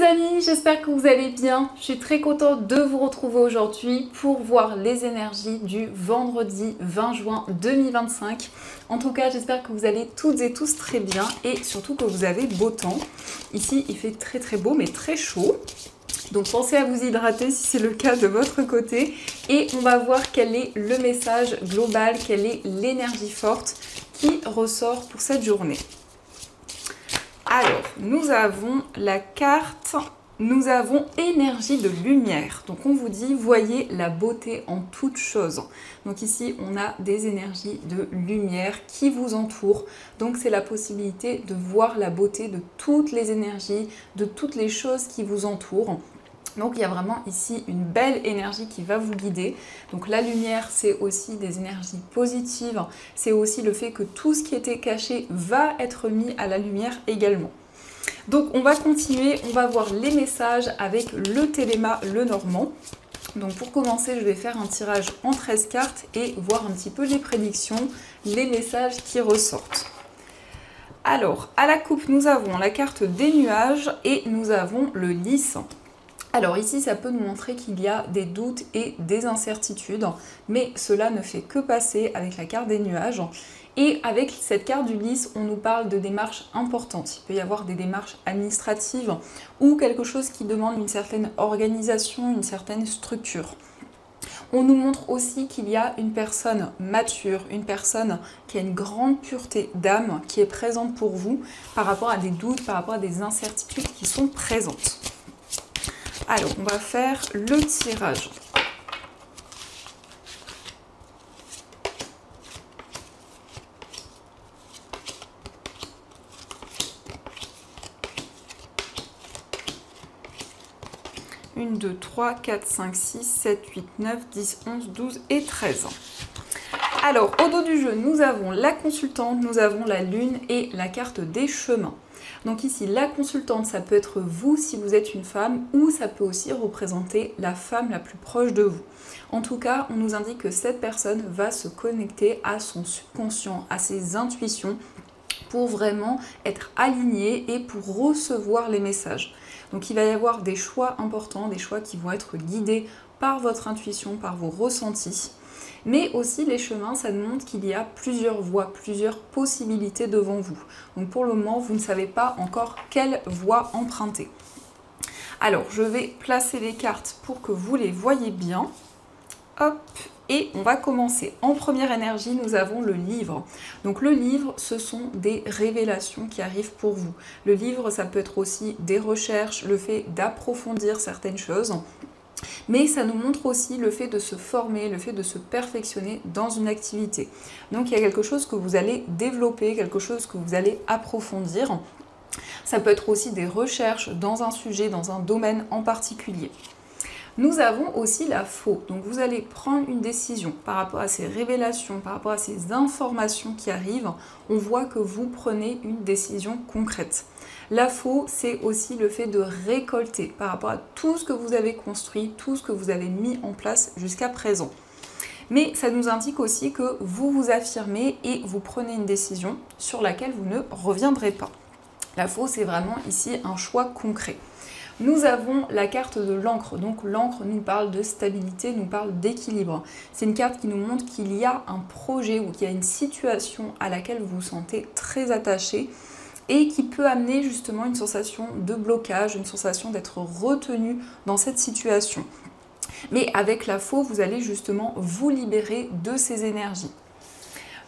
les amis, j'espère que vous allez bien. Je suis très contente de vous retrouver aujourd'hui pour voir les énergies du vendredi 20 juin 2025. En tout cas, j'espère que vous allez toutes et tous très bien et surtout que vous avez beau temps. Ici, il fait très beau mais très chaud. Donc pensez à vous hydrater si c'est le cas de votre côté. Et on va voir quel est le message global, quelle est l'énergie forte qui ressort pour cette journée. Alors, nous avons la carte, nous avons énergie de lumière. Donc on vous dit, voyez la beauté en toute chose. Donc ici, on a des énergies de lumière qui vous entourent. Donc c'est la possibilité de voir la beauté de toutes les énergies, de toutes les choses qui vous entourent. Donc il y a vraiment ici une belle énergie qui va vous guider. Donc la lumière, c'est aussi des énergies positives. C'est aussi le fait que tout ce qui était caché va être mis à la lumière également. Donc on va continuer, on va voir les messages avec le Téléma Lenormand. Donc pour commencer, je vais faire un tirage en 13 cartes et voir un petit peu les prédictions, les messages qui ressortent. Alors, à la coupe, nous avons la carte des nuages et nous avons le lys. Alors ici, ça peut nous montrer qu'il y a des doutes et des incertitudes, mais cela ne fait que passer avec la carte des nuages. Et avec cette carte du lys, on nous parle de démarches importantes. Il peut y avoir des démarches administratives ou quelque chose qui demande une certaine organisation, une certaine structure. On nous montre aussi qu'il y a une personne mature, une personne qui a une grande pureté d'âme qui est présente pour vous par rapport à des doutes, par rapport à des incertitudes qui sont présentes. Alors, on va faire le tirage. Une, 2, 3, 4, 5, 6, 7, 8, 9, 10, 11, 12 et 13. Alors, au dos du jeu, nous avons la consultante, nous avons la lune et la carte des chemins. Donc ici, la consultante, ça peut être vous si vous êtes une femme ou ça peut aussi représenter la femme la plus proche de vous. En tout cas, on nous indique que cette personne va se connecter à son subconscient, à ses intuitions pour vraiment être alignée et pour recevoir les messages. Donc il va y avoir des choix importants, des choix qui vont être guidés par votre intuition, par vos ressentis. Mais aussi les chemins, ça nous montre qu'il y a plusieurs voies, plusieurs possibilités devant vous. Donc pour le moment, vous ne savez pas encore quelle voie emprunter. Alors, je vais placer les cartes pour que vous les voyez bien. Hop, et on va commencer. En première énergie, nous avons le livre. Donc le livre, ce sont des révélations qui arrivent pour vous. Le livre, ça peut être aussi des recherches, le fait d'approfondir certaines choses. Mais ça nous montre aussi le fait de se former, le fait de se perfectionner dans une activité. Donc il y a quelque chose que vous allez développer, quelque chose que vous allez approfondir. Ça peut être aussi des recherches dans un sujet, dans un domaine en particulier. Nous avons aussi la faux. Donc vous allez prendre une décision par rapport à ces révélations, par rapport à ces informations qui arrivent. On voit que vous prenez une décision concrète. La faux, c'est aussi le fait de récolter par rapport à tout ce que vous avez construit, tout ce que vous avez mis en place jusqu'à présent. Mais ça nous indique aussi que vous vous affirmez et vous prenez une décision sur laquelle vous ne reviendrez pas. La faux, c'est vraiment ici un choix concret. Nous avons la carte de l'encre. Donc l'encre nous parle de stabilité, nous parle d'équilibre. C'est une carte qui nous montre qu'il y a un projet ou qu'il y a une situation à laquelle vous vous sentez très attaché et qui peut amener justement une sensation de blocage, une sensation d'être retenu dans cette situation. Mais avec la faux, vous allez justement vous libérer de ces énergies.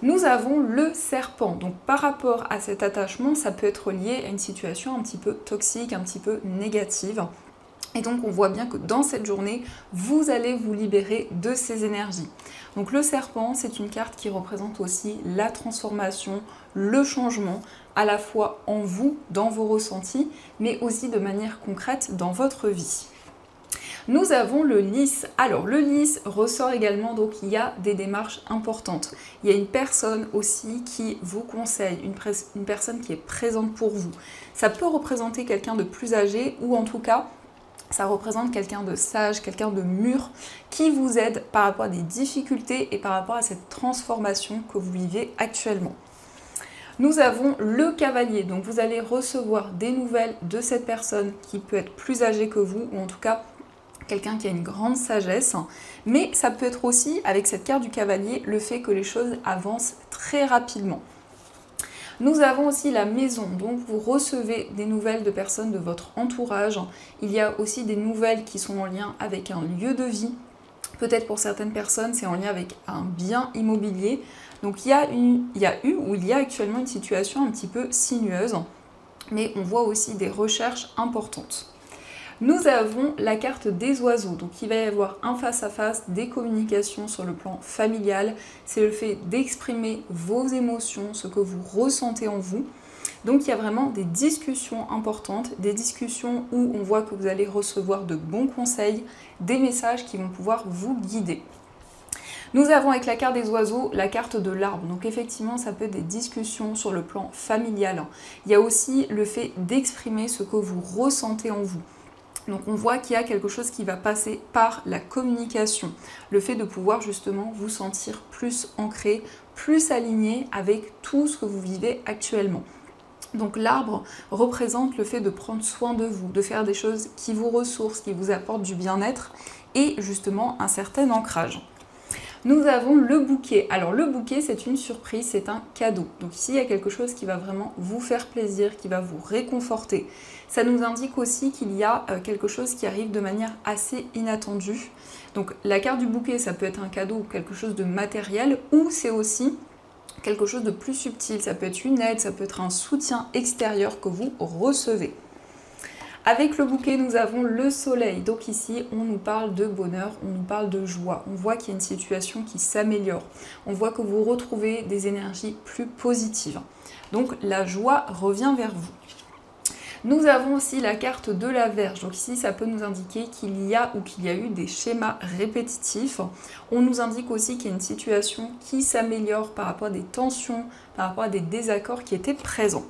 Nous avons le serpent. Donc par rapport à cet attachement, ça peut être lié à une situation un petit peu toxique, un petit peu négative. Et donc on voit bien que dans cette journée, vous allez vous libérer de ces énergies. Donc le serpent, c'est une carte qui représente aussi la transformation, le changement, à la fois en vous, dans vos ressentis, mais aussi de manière concrète dans votre vie. Nous avons le lys. Alors le lys ressort également, donc il y a des démarches importantes. Il y a une personne aussi qui vous conseille, une personne qui est présente pour vous. Ça peut représenter quelqu'un de plus âgé ou en tout cas, ça représente quelqu'un de sage, quelqu'un de mûr qui vous aide par rapport à des difficultés et par rapport à cette transformation que vous vivez actuellement. Nous avons le cavalier, donc vous allez recevoir des nouvelles de cette personne qui peut être plus âgée que vous, ou en tout cas quelqu'un qui a une grande sagesse, mais ça peut être aussi, avec cette carte du cavalier, le fait que les choses avancent très rapidement. Nous avons aussi la maison, donc vous recevez des nouvelles de personnes de votre entourage. Il y a aussi des nouvelles qui sont en lien avec un lieu de vie. Peut-être pour certaines personnes, c'est en lien avec un bien immobilier. Donc il y a actuellement une situation un petit peu sinueuse, mais on voit aussi des recherches importantes. Nous avons la carte des oiseaux, donc il va y avoir un face-à-face, des communications sur le plan familial. C'est le fait d'exprimer vos émotions, ce que vous ressentez en vous. Donc il y a vraiment des discussions importantes, des discussions où on voit que vous allez recevoir de bons conseils, des messages qui vont pouvoir vous guider. Nous avons avec la carte des oiseaux la carte de l'arbre, donc effectivement ça peut être des discussions sur le plan familial. Il y a aussi le fait d'exprimer ce que vous ressentez en vous. Donc on voit qu'il y a quelque chose qui va passer par la communication, le fait de pouvoir justement vous sentir plus ancré, plus aligné avec tout ce que vous vivez actuellement. Donc l'arbre représente le fait de prendre soin de vous, de faire des choses qui vous ressourcent, qui vous apportent du bien-être et justement un certain ancrage. Nous avons le bouquet. Alors le bouquet, c'est une surprise, c'est un cadeau. Donc ici, il y a quelque chose qui va vraiment vous faire plaisir, qui va vous réconforter. Ça nous indique aussi qu'il y a quelque chose qui arrive de manière assez inattendue. Donc la carte du bouquet, ça peut être un cadeau ou quelque chose de matériel, ou c'est aussi quelque chose de plus subtil. Ça peut être une aide, ça peut être un soutien extérieur que vous recevez. Avec le bouquet, nous avons le soleil. Donc ici, on nous parle de bonheur, on nous parle de joie. On voit qu'il y a une situation qui s'améliore. On voit que vous retrouvez des énergies plus positives. Donc la joie revient vers vous. Nous avons aussi la carte de la Vierge. Donc ici, ça peut nous indiquer qu'il y a ou qu'il y a eu des schémas répétitifs. On nous indique aussi qu'il y a une situation qui s'améliore par rapport à des tensions, par rapport à des désaccords qui étaient présents.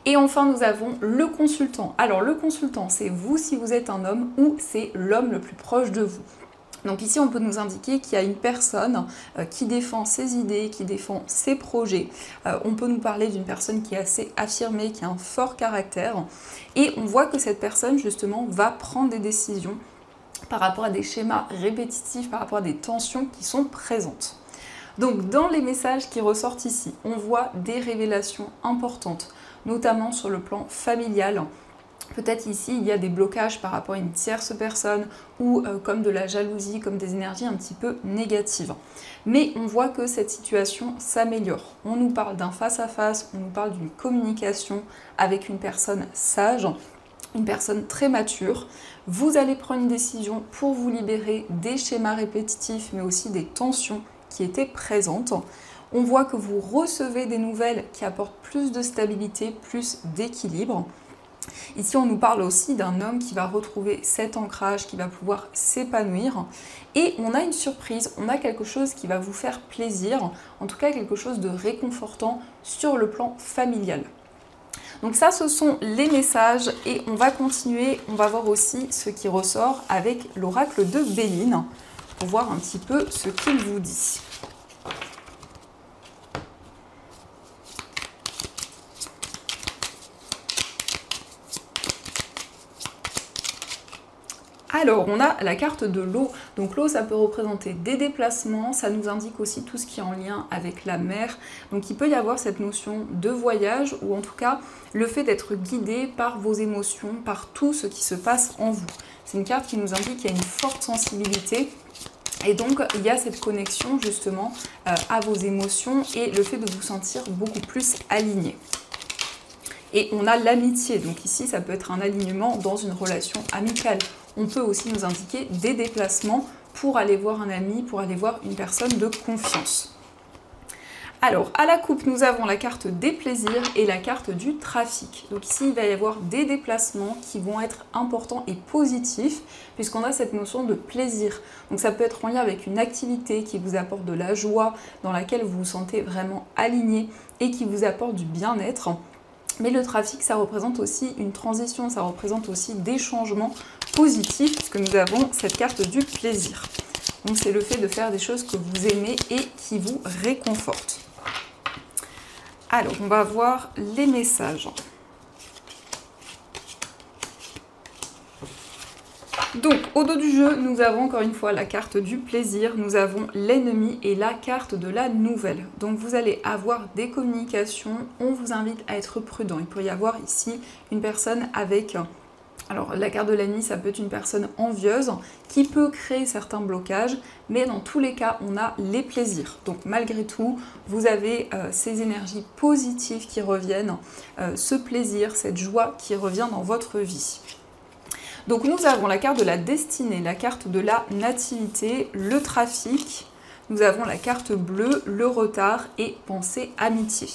Et enfin, nous avons le consultant. Alors, le consultant, c'est vous si vous êtes un homme ou c'est l'homme le plus proche de vous. Donc ici, on peut nous indiquer qu'il y a une personne qui défend ses idées, qui défend ses projets. On peut nous parler d'une personne qui est assez affirmée, qui a un fort caractère. Et on voit que cette personne, justement, va prendre des décisions par rapport à des schémas répétitifs, par rapport à des tensions qui sont présentes. Donc, dans les messages qui ressortent ici, on voit des révélations importantes, notamment sur le plan familial. Peut-être ici, il y a des blocages par rapport à une tierce personne ou comme de la jalousie, comme des énergies un petit peu négatives. Mais on voit que cette situation s'améliore. On nous parle d'un face-à-face, on nous parle d'une communication avec une personne sage, une personne très mature. Vous allez prendre une décision pour vous libérer des schémas répétitifs, mais aussi des tensions qui étaient présentes. On voit que vous recevez des nouvelles qui apportent plus de stabilité, plus d'équilibre. Ici, on nous parle aussi d'un homme qui va retrouver cet ancrage, qui va pouvoir s'épanouir. Et on a une surprise, on a quelque chose qui va vous faire plaisir, en tout cas quelque chose de réconfortant sur le plan familial. Donc ça, ce sont les messages et on va continuer, on va voir aussi ce qui ressort avec l'oracle de Béline pour voir un petit peu ce qu'il vous dit. Alors, on a la carte de l'eau. Donc l'eau, ça peut représenter des déplacements, ça nous indique aussi tout ce qui est en lien avec la mer. Donc il peut y avoir cette notion de voyage, ou en tout cas, le fait d'être guidé par vos émotions, par tout ce qui se passe en vous. C'est une carte qui nous indique qu'il y a une forte sensibilité. Et donc, il y a cette connexion justement à vos émotions et le fait de vous sentir beaucoup plus aligné. Et on a l'amitié. Donc ici, ça peut être un alignement dans une relation amicale. On peut aussi nous indiquer des déplacements pour aller voir un ami, pour aller voir une personne de confiance. Alors, à la coupe, nous avons la carte des plaisirs et la carte du trafic. Donc ici, il va y avoir des déplacements qui vont être importants et positifs, puisqu'on a cette notion de plaisir. Donc ça peut être en lien avec une activité qui vous apporte de la joie, dans laquelle vous vous sentez vraiment aligné et qui vous apporte du bien-être. Mais le trafic, ça représente aussi une transition, ça représente aussi des changements positifs, puisque nous avons cette carte du plaisir. Donc c'est le fait de faire des choses que vous aimez et qui vous réconfortent. Alors, on va voir les messages. Donc, au dos du jeu, nous avons encore une fois la carte du plaisir, nous avons l'ennemi et la carte de la nouvelle. Donc, vous allez avoir des communications, on vous invite à être prudent. Il peut y avoir ici une personne avec... Alors, la carte de l'ennemi, ça peut être une personne envieuse qui peut créer certains blocages, mais dans tous les cas, on a les plaisirs. Donc, malgré tout, vous avez ces énergies positives qui reviennent, ce plaisir, cette joie qui revient dans votre vie. Donc nous avons la carte de la destinée, la carte de la nativité, le trafic, nous avons la carte bleue, le retard et pensée amitié.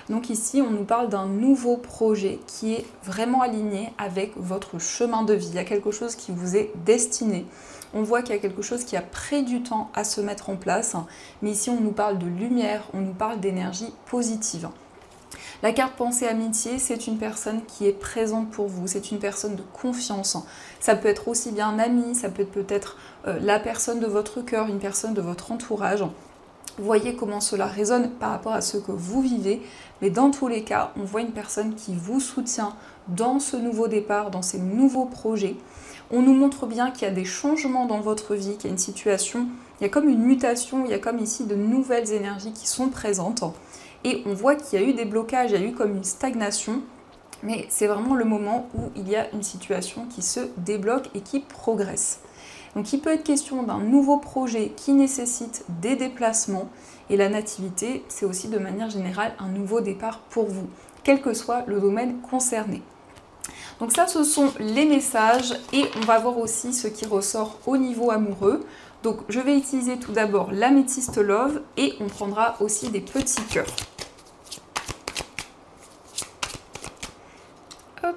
Donc ici, on nous parle d'un nouveau projet qui est vraiment aligné avec votre chemin de vie. Il y a quelque chose qui vous est destiné. On voit qu'il y a quelque chose qui a pris du temps à se mettre en place. Mais ici, on nous parle de lumière, on nous parle d'énergie positive. La carte pensée amitié, c'est une personne qui est présente pour vous, c'est une personne de confiance. Ça peut être aussi bien un ami, ça peut être peut-être la personne de votre cœur, une personne de votre entourage. Vous voyez comment cela résonne par rapport à ce que vous vivez, mais dans tous les cas, on voit une personne qui vous soutient dans ce nouveau départ, dans ces nouveaux projets. On nous montre bien qu'il y a des changements dans votre vie, qu'il y a une situation, il y a comme une mutation, il y a comme ici de nouvelles énergies qui sont présentes. Et on voit qu'il y a eu des blocages, il y a eu comme une stagnation, mais c'est vraiment le moment où il y a une situation qui se débloque et qui progresse. Donc il peut être question d'un nouveau projet qui nécessite des déplacements, et la nativité, c'est aussi de manière générale un nouveau départ pour vous, quel que soit le domaine concerné. Donc ça, ce sont les messages, et on va voir aussi ce qui ressort au niveau amoureux. Donc je vais utiliser tout d'abord l'améthyste love et on prendra aussi des petits cœurs. Hop.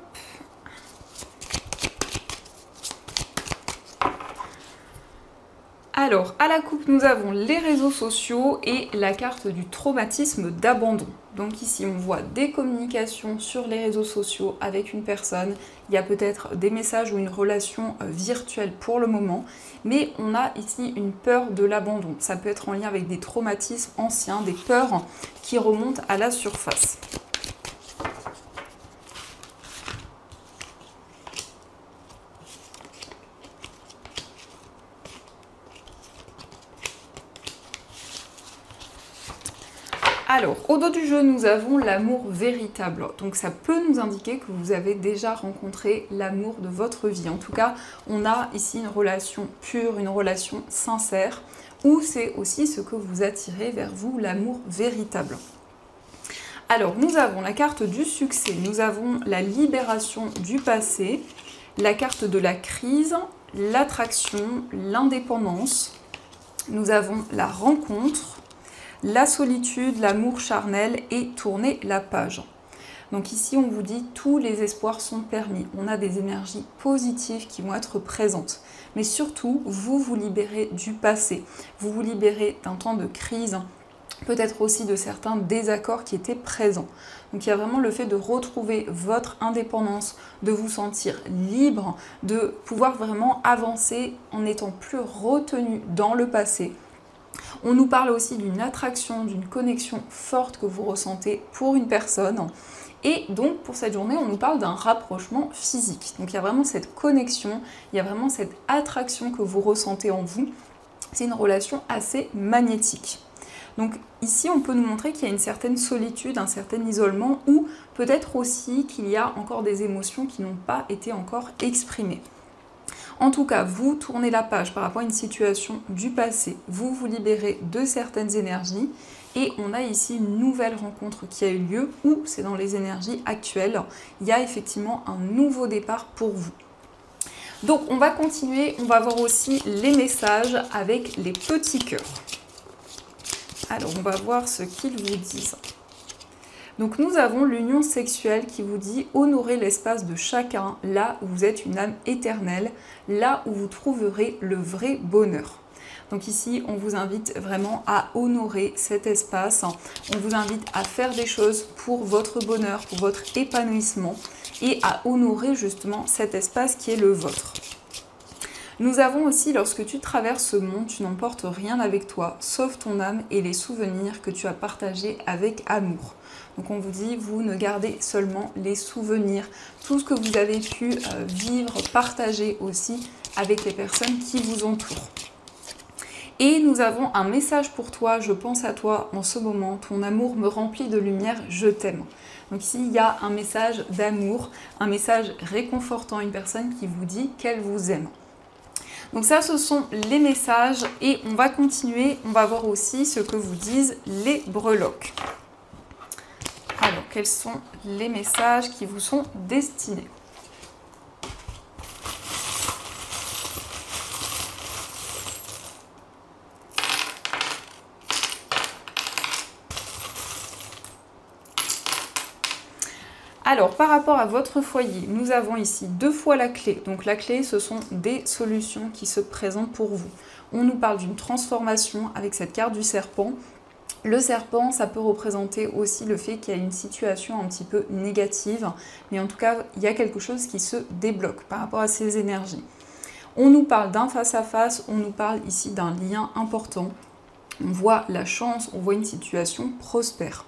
Alors, à la coupe, nous avons les réseaux sociaux et la carte du traumatisme d'abandon. Donc ici, on voit des communications sur les réseaux sociaux avec une personne. Il y a peut-être des messages ou une relation virtuelle pour le moment. Mais on a ici une peur de l'abandon. Ça peut être en lien avec des traumatismes anciens, des peurs qui remontent à la surface. Alors, au dos du jeu, nous avons l'amour véritable. Donc ça peut nous indiquer que vous avez déjà rencontré l'amour de votre vie. En tout cas, on a ici une relation pure, une relation sincère, ou c'est aussi ce que vous attirez vers vous, l'amour véritable. Alors, nous avons la carte du succès, nous avons la libération du passé, la carte de la crise, l'attraction, l'indépendance, nous avons la rencontre, la solitude, l'amour charnel et tourner la page. Donc ici, on vous dit tous les espoirs sont permis. On a des énergies positives qui vont être présentes. Mais surtout, vous vous libérez du passé. Vous vous libérez d'un temps de crise, peut-être aussi de certains désaccords qui étaient présents. Donc il y a vraiment le fait de retrouver votre indépendance, de vous sentir libre, de pouvoir vraiment avancer en n'étant plus retenu dans le passé. On nous parle aussi d'une attraction, d'une connexion forte que vous ressentez pour une personne. Et donc, pour cette journée, on nous parle d'un rapprochement physique. Donc, il y a vraiment cette connexion, il y a vraiment cette attraction que vous ressentez en vous. C'est une relation assez magnétique. Donc, ici, on peut nous montrer qu'il y a une certaine solitude, un certain isolement, ou peut-être aussi qu'il y a encore des émotions qui n'ont pas été encore exprimées. En tout cas, vous tournez la page par rapport à une situation du passé, vous vous libérez de certaines énergies et on a ici une nouvelle rencontre qui a eu lieu ou c'est dans les énergies actuelles. Il y a effectivement un nouveau départ pour vous. Donc on va continuer, on va voir aussi les messages avec les petits cœurs. Alors on va voir ce qu'ils vous disent. Donc nous avons l'union sexuelle qui vous dit honorer l'espace de chacun, là où vous êtes une âme éternelle, là où vous trouverez le vrai bonheur. Donc ici, on vous invite vraiment à honorer cet espace. On vous invite à faire des choses pour votre bonheur, pour votre épanouissement et à honorer justement cet espace qui est le vôtre. Nous avons aussi, lorsque tu traverses ce monde, tu n'emportes rien avec toi, sauf ton âme et les souvenirs que tu as partagés avec amour. Donc on vous dit, vous ne gardez seulement les souvenirs, tout ce que vous avez pu vivre, partager aussi avec les personnes qui vous entourent. Et nous avons un message pour toi, je pense à toi en ce moment, ton amour me remplit de lumière, je t'aime. Donc ici, il y a un message d'amour, un message réconfortant, une personne qui vous dit qu'elle vous aime. Donc ça, ce sont les messages et on va continuer, on va voir aussi ce que vous disent les breloques. Alors, quels sont les messages qui vous sont destinés ? Alors, par rapport à votre foyer, nous avons ici 2 fois la clé. Donc la clé, ce sont des solutions qui se présentent pour vous. On nous parle d'une transformation avec cette carte du serpent. Le serpent, ça peut représenter aussi le fait qu'il y a une situation un petit peu négative. Mais en tout cas, il y a quelque chose qui se débloque par rapport à ces énergies. On nous parle d'un face-à-face, on nous parle ici d'un lien important. On voit la chance, on voit une situation prospère.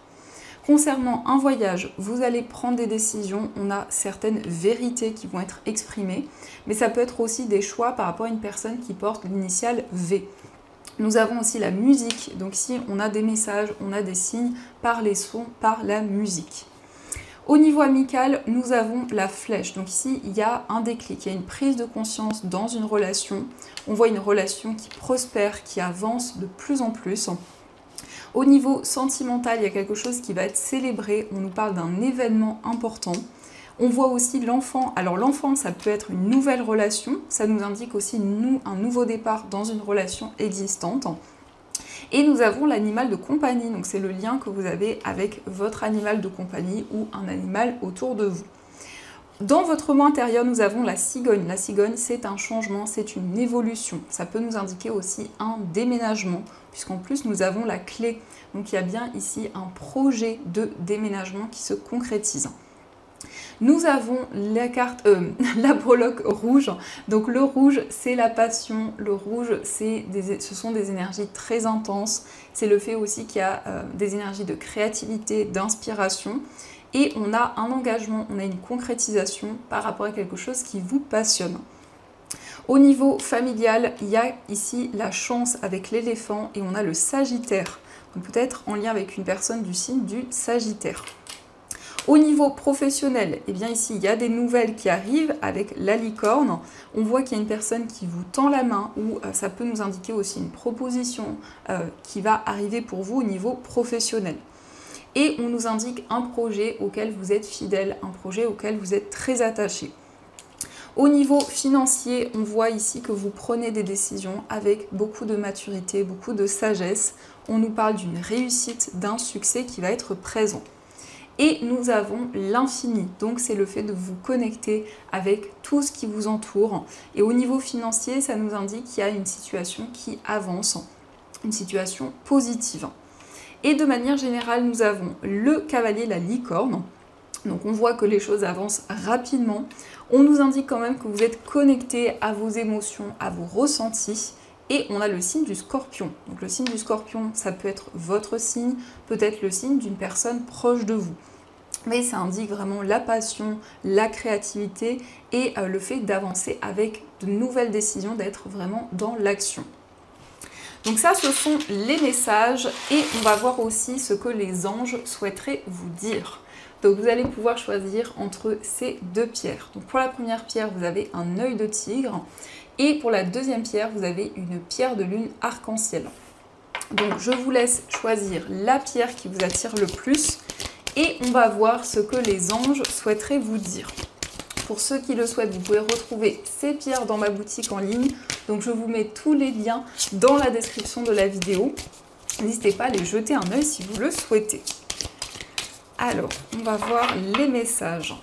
Concernant un voyage, vous allez prendre des décisions, on a certaines vérités qui vont être exprimées, mais ça peut être aussi des choix par rapport à une personne qui porte l'initiale V. Nous avons aussi la musique, donc ici on a des messages, on a des signes par les sons, par la musique. Au niveau amical, nous avons la flèche, donc ici il y a un déclic, il y a une prise de conscience dans une relation, on voit une relation qui prospère, qui avance de plus en plus. Au niveau sentimental, il y a quelque chose qui va être célébré, on nous parle d'un événement important. On voit aussi l'enfant, alors l'enfant ça peut être une nouvelle relation, ça nous indique aussi un nouveau départ dans une relation existante. Et nous avons l'animal de compagnie, donc c'est le lien que vous avez avec votre animal de compagnie ou un animal autour de vous. Dans votre moi intérieur, nous avons la cigogne. La cigogne, c'est un changement, c'est une évolution. Ça peut nous indiquer aussi un déménagement, puisqu'en plus, nous avons la clé. Donc, il y a bien ici un projet de déménagement qui se concrétise. Nous avons la carte, la breloque rouge. Donc, le rouge, c'est la passion. Le rouge, ce sont des énergies très intenses. C'est le fait aussi qu'il y a des énergies de créativité, d'inspiration. Et on a un engagement, on a une concrétisation par rapport à quelque chose qui vous passionne. Au niveau familial, il y a ici la chance avec l'éléphant et on a le Sagittaire. Donc peut-être en lien avec une personne du signe du Sagittaire. Au niveau professionnel, eh bien ici, il y a des nouvelles qui arrivent avec la licorne. On voit qu'il y a une personne qui vous tend la main ou ça peut nous indiquer aussi une proposition qui va arriver pour vous au niveau professionnel. Et on nous indique un projet auquel vous êtes fidèle, un projet auquel vous êtes très attaché. Au niveau financier, on voit ici que vous prenez des décisions avec beaucoup de maturité, beaucoup de sagesse. On nous parle d'une réussite, d'un succès qui va être présent. Et nous avons l'infini, donc c'est le fait de vous connecter avec tout ce qui vous entoure. Et au niveau financier, ça nous indique qu'il y a une situation qui avance, une situation positive. Et de manière générale, nous avons le cavalier, la licorne. Donc on voit que les choses avancent rapidement. On nous indique quand même que vous êtes connecté à vos émotions, à vos ressentis. Et on a le signe du scorpion. Donc le signe du scorpion, ça peut être votre signe, peut-être le signe d'une personne proche de vous. Mais ça indique vraiment la passion, la créativité et le fait d'avancer avec de nouvelles décisions, d'être vraiment dans l'action. Donc ça, ce sont les messages et on va voir aussi ce que les anges souhaiteraient vous dire. Donc vous allez pouvoir choisir entre ces 2 pierres. Donc pour la première pierre, vous avez un œil de tigre et pour la deuxième pierre, vous avez une pierre de lune arc-en-ciel. Donc je vous laisse choisir la pierre qui vous attire le plus et on va voir ce que les anges souhaiteraient vous dire. Pour ceux qui le souhaitent, vous pouvez retrouver ces pierres dans ma boutique en ligne. Donc je vous mets tous les liens dans la description de la vidéo. N'hésitez pas à les jeter un œil si vous le souhaitez. Alors, on va voir les messages.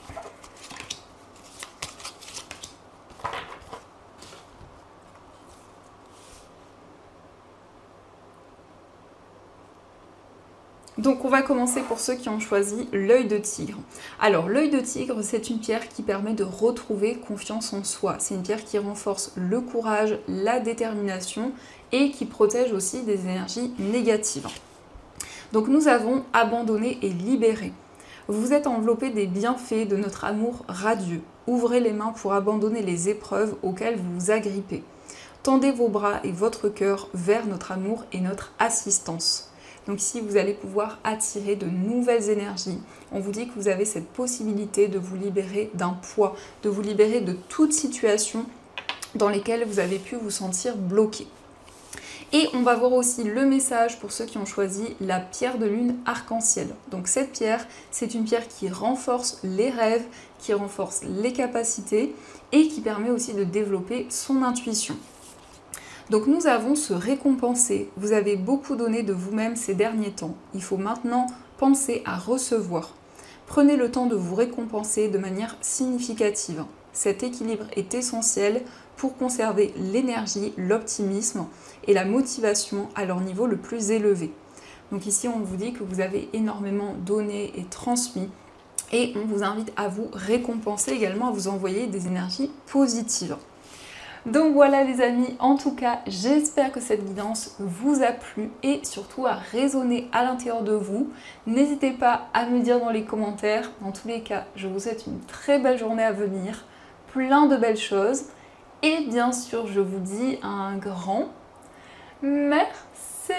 Donc on va commencer pour ceux qui ont choisi l'œil de tigre. Alors l'œil de tigre, c'est une pierre qui permet de retrouver confiance en soi. C'est une pierre qui renforce le courage, la détermination et qui protège aussi des énergies négatives. Donc nous avons abandonné et libéré. Vous vous êtes enveloppé des bienfaits de notre amour radieux. Ouvrez les mains pour abandonner les épreuves auxquelles vous vous agrippez. Tendez vos bras et votre cœur vers notre amour et notre assistance. Donc ici, vous allez pouvoir attirer de nouvelles énergies. On vous dit que vous avez cette possibilité de vous libérer d'un poids, de vous libérer de toute situation dans lesquelles vous avez pu vous sentir bloqué. Et on va voir aussi le message pour ceux qui ont choisi la pierre de lune arc-en-ciel. Donc cette pierre, c'est une pierre qui renforce les rêves, qui renforce les capacités et qui permet aussi de développer son intuition. Donc nous avons se récompenser. Vous avez beaucoup donné de vous-même ces derniers temps. Il faut maintenant penser à recevoir. Prenez le temps de vous récompenser de manière significative. Cet équilibre est essentiel pour conserver l'énergie, l'optimisme et la motivation à leur niveau le plus élevé. Donc ici, on vous dit que vous avez énormément donné et transmis et on vous invite à vous récompenser également, à vous envoyer des énergies positives. Donc voilà les amis, en tout cas, j'espère que cette guidance vous a plu et surtout a résonné à l'intérieur de vous. N'hésitez pas à me dire dans les commentaires. Dans tous les cas, je vous souhaite une très belle journée à venir, plein de belles choses. Et bien sûr, je vous dis un grand merci.